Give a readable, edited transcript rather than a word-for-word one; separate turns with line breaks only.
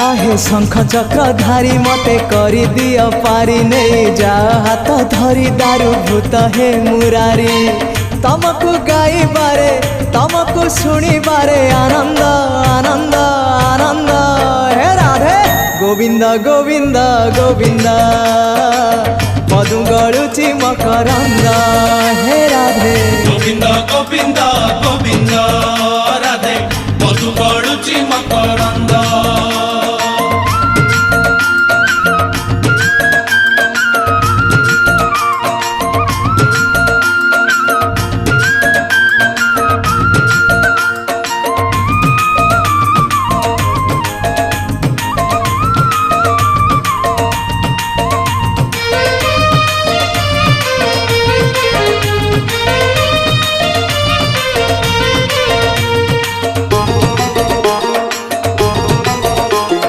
आहे शंख चक्र धारी मते करी दियो पारी नहीं जा हाथ धरी दारू भूत हे मुरारी तमको गाई बारे तमको सुनी बारे आनंद आनंद आनंद हे राधे गोविंद गोविंद गोविंद मधु गलुची मकरंद हे राधे
गोविंद गोविंद गोविंद राधे मधु गलुची मकरंद।